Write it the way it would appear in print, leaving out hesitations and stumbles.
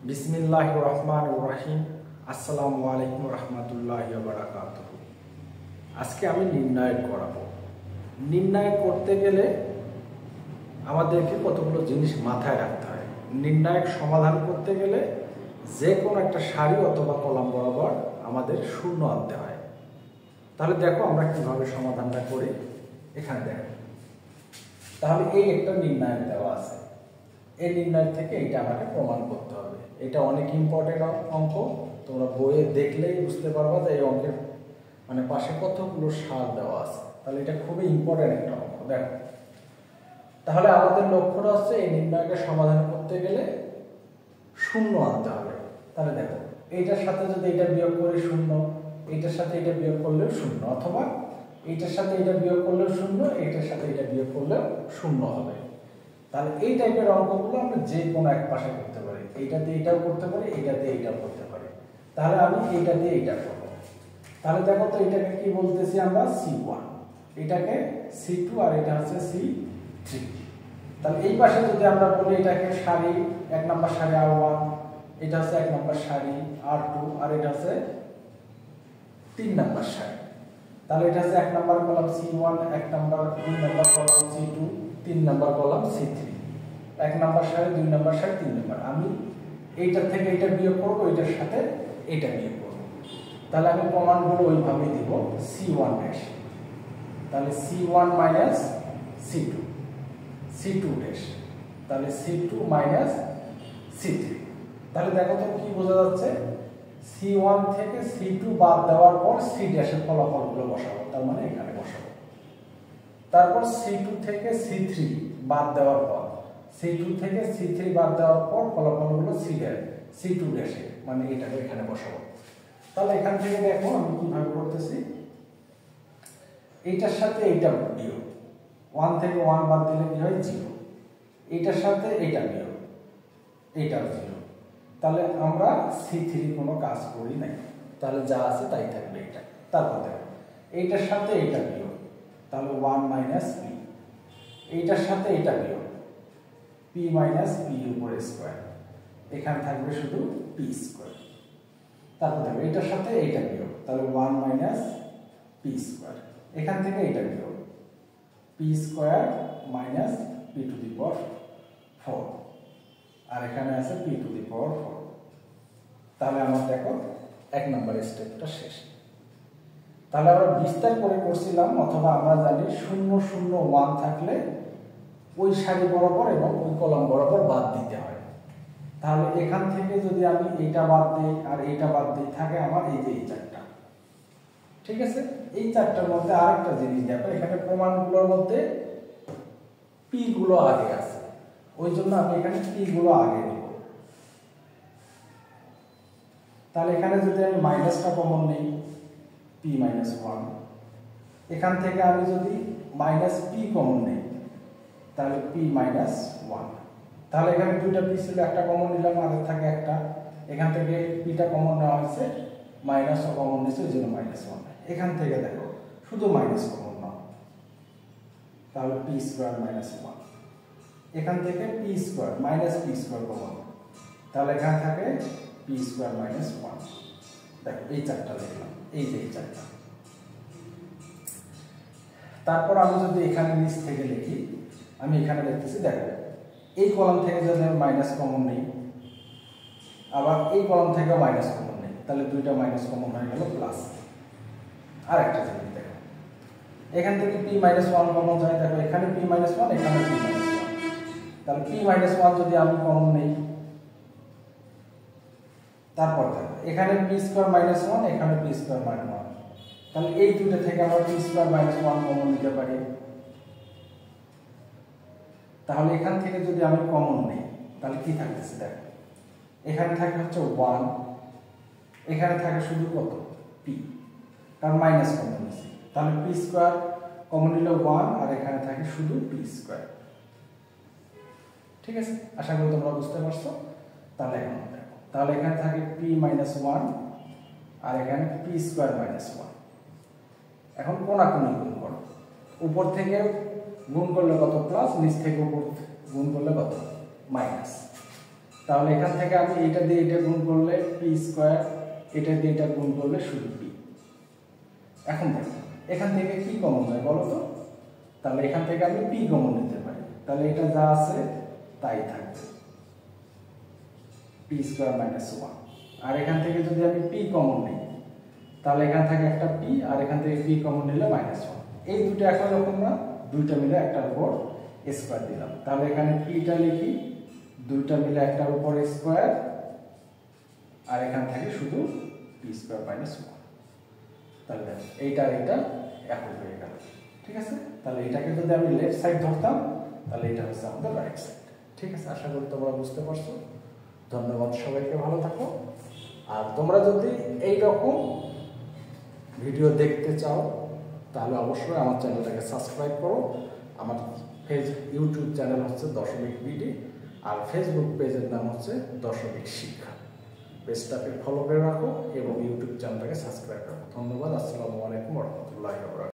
বিসমিল্লাহির রহমানির রহিম। আসসালামু আলাইকুম রহমতুল্লাহি ওয়া বারাকাতুহু। আজকে আমি নির্ণয় করাবো। নির্ণয় করতে গেলে আমাদেরকে কতগুলো জিনিস মাথায় রাখতে হয়। নির্ণায়ক সমাধান করতে গেলে যে কোনো একটা সারি অথবা কলাম বরাবর আমাদের শূন্য আনতে হয়। তাহলে দেখো আমরা কিভাবে সমাধানটা করি। এখানে দেখো, তাহলে এই একটা নির্ণায়ক দেওয়া আছে। এই নির্ণয় থেকে এটা আমাকে প্রমাণ করতে হবে। এটা অনেক ইম্পর্টেন্ট অঙ্ক। তোমরা বইয়ে দেখলেই বুঝতে পারবা যে এই অঙ্কের পাশে কতগুলো সার দেওয়া আছে। তাহলে এটা খুবই ইম্পর্টেন্ট একটা অঙ্ক। দেখো, তাহলে আমাদের লক্ষ্যটা হচ্ছে এই নির্ণয়কে সমাধান করতে গেলে শূন্য আনতে হবে। তাহলে দেখো, এইটার সাথে যদি এটা বিয়োগ করি শূন্য, এইটার সাথে এটা বিয়োগ করলেও শূন্য, অথবা এইটার সাথে এটা বিয়োগ করলেও শূন্য, এইটার সাথে এটা বিয়োগ করলেও শূন্য হবে। তাহলে এই টাইপের অঙ্কগুলো আমরা যে কোনো এক পাশে করতে পারি। এইটা দিয়ে এটাও করতে পারি, এইটা দিয়ে এটাও করতে পারি। তাহলে আমি এইটা দিয়ে এইটা করব। তাহলে দেখো তো, এটাকে কি বলতেছি আমরা? C1, এটাকে C2, আর এটা হচ্ছে C3। তাহলে এই পাশে যদি আমরা বলি এটাকে সারি 1 নম্বর সারি R1, এটা হচ্ছে 1 নম্বর সারি R2, আর এটা হচ্ছে 3 নম্বর সারি। তাহলে এটা হচ্ছে 1 নম্বর কলাম C1, 1 নম্বর 2 নম্বর কলাম C2, 3 নম্বর কলাম C3। 1 নম্বর সারি, 2 নম্বর সারি, 3 নম্বর। আমি এইটার থেকে এটা বিয়োগ করব, এটার সাথে এটা বিয়োগ করব। তাহলে আমি প্রমাণগুলো ওইভাবেই দিব। C1 ড্যাশ, তাহলে C1 minus C2, C2 dash, তাহলে C2 মাইনাস C3। তাহলে দেখো তো কি বোঝা যাচ্ছে? C1 থেকে C2 বাদ দেওয়ার পর C ড্যাশের ফলাফলগুলো বসাবো, তার মানে এখানে বসাবো। তারপর C2 থেকে C3 বাদ দেওয়ার পর, C2 থেকে C3 বাদ দেওয়ার পর ফলাফলগুলো C2 ড্যাশে, মানে এটাকে এখানে বসাবো। তাহলে এখান থেকে দেখো আমি কিভাবে করতেছি। এইটার সাথে এইটা বিয়োগ, 1 থেকে 1 বাদ দিলে কি হয়? 0। এইটার সাথে এইটা বিয়োগ, এইটাও 0। তাহলে আমরা C3 কোনো কাজ করি নাই, তাহলে যা আছে তাই থাকবে এটা। তারপর দেখো, এইটার সাথে এইটা বিয়োগ, তাহলে 1 মাইনাস p। এইটার সাথে এইটা বিয়োগ, p মাইনাস p উপরে স্কয়ার, এখানে থাকবে শুধু p স্কয়ার। তারপর দেখো, এইটার সাথে এইটা বিয়োগ, তাহলে 1 মাইনাস p স্কয়ার। এখান থেকে এইটা বিয়োগ, p square minus p to the power 4, আর এখানে আছে p টু দি পাওয়ার 4। তাহলে আমার দেখো 1 নম্বর স্টেপটা শেষ। তাহলে আমরা বিস্তার করে করছিলাম, অথবা আমরা জানি 0 0 1 থাকলে ওই সারি বরাবর এবং ওই কলাম বরাবর বাদ দিতে হয়। তাহলে এখান থেকে যদি আমি এইটা বাদ দিই আর এইটা বাদ দিই, থাকে আমার এই যে এই চারটা। ঠিক আছে, এই চারটার মধ্যে আরেকটা জিনিস দেখো, এখানে প্রমাণগুলোর মধ্যে p গুলো আগে আছে, ওই জন্য আমি এখানে p গুলো আগে দেব। তাহলে এখানে যদি আমি মাইনাসটা কমন নেই, p মাইনাস 1, এখান থেকে আমি যদি মাইনাস p কমন নেই, তাহলে p মাইনাস 1। তাহলে এখানে দুইটা p ছিল, একটা কমন নিলাম, আগের থাকে একটা। এখান থেকে pটা কমন নেওয়া হয়েছে, মাইনাসও কমন নিয়েছে, ওই জন্য মাইনাস 1। এখান থেকে দেখো শুধু মাইনাস কমন নাও, তাহলে p স্কয়ার মাইনাস 1। এখান থেকে p square minus p square common, তাহলে এখানে থাকে p স্কয়ার মাইনাস 1। দেখো এই চারটা লিখলাম, এই যে এই চারটা। তারপর আমি যদি এখানে নিচ থেকে লিখি, আমি এখানে লিখতেছি, দেখো এই কলাম থেকে যদি আমি মাইনাস কমন নেই, আবার এই কলাম থেকেও মাইনাস কমন নেই, তাহলে দুইটা মাইনাস কমন হয়ে গেল প্লাস। আর একটা জিনিস দেখো, এখান থেকে p মাইনাস 1 কমন যায়, দেখো এখানে p মাইনাস 1, এখানে p মাইনাস 1। তাহলে p মাইনাস 1 যদি আমি কমন নেই, তারপর দেখো এখানে p স্কয়ার মাইনাস 1, এখানে p স্কয়ার মাইনাস 1, তাহলে এই দুটো থেকে আমরা p স্কয়ার মাইনাস 1 কমন নিতে পারি। তাহলে এখান থেকে যদি আমি কমন নেই, তাহলে কি থাকতেছে? দেখো এখানে থাকে হচ্ছে 1, এখানে থাকে শুধু কত? p, কারণ মাইনাস কমন নিয়েছি। তাহলে p স্কয়ার কমন নিলে 1, আর এখানে থাকে শুধু p স্কয়ার। ঠিক আছে, আশা করি তোমরা বুঝতে পারছো। তাহলে এখন দেখো, তাহলে এখানে থাকে p মাইনাস 1, আর এখানে p স্কয়ার মাইনাস 1। এখন কোনাকুনি গুণ করো, উপর থেকে গুণ করলে কত? প্লাস, নিচ থেকে উপর গুণ করলে কত? মাইনাস। তাহলে এখান থেকে আমি এটা দিয়ে এটা গুণ করলে পি স্কয়ার, এটা দিয়ে এটা গুণ করলে শুধু পি। এখন দেখো এখান থেকে কি কমন যায় বলো তো? তাহলে এখান থেকে আমি পি কমন নিতে পারি, তাহলে এটা যা আছে তাই থাকবে, পি স্কয়ার মাইনাস 1। আর এখান থেকে যদি আমি পি কমন নিই তাহলে এখান থেকে একটা পি আর এখান থেকে পি কমন নিলে মাইনাস 1। এই দুটো একই রকম না, দুইটা মিলে একটার উপর স্কয়ার দিলাম। তাহলে এখানে পিটা লিখি, দুইটা মিলে একটার উপর স্কয়ার, আর এখান থেকে শুধু পি স্কয়ার মাইনাস 1। তাহলে এইটা আর এটা একই হয়ে গেল, ঠিক আছে? তাহলে এটাকে যদি আমি লেফট সাইড ধরতাম তাহলে এটা হচ্ছে আমাদের রাইট সাইড, ঠিক আছে? আশা করি তোমরা বুঝতে পারছো। ধন্যবাদ, সবাইকে ভালো থাকো। আর তোমরা যদি এই রকম ভিডিও দেখতে চাও তাহলে অবশ্যই আমার চ্যানেলটাকে সাবস্ক্রাইব করো। আমার ইউটিউব চ্যানেল হচ্ছে দশমিক বিডি, আর ফেসবুক পেজের নাম হচ্ছে দশমিক শিক্ষা। পেজটাকে ফলো করে রাখো এবং ইউটিউব চ্যানেলটাকে সাবস্ক্রাইব রাখো। ধন্যবাদ। আসসালামু আলাইকুম ওয়া রাহমাতুল্লাহি ওয়া বারাকাতুহু।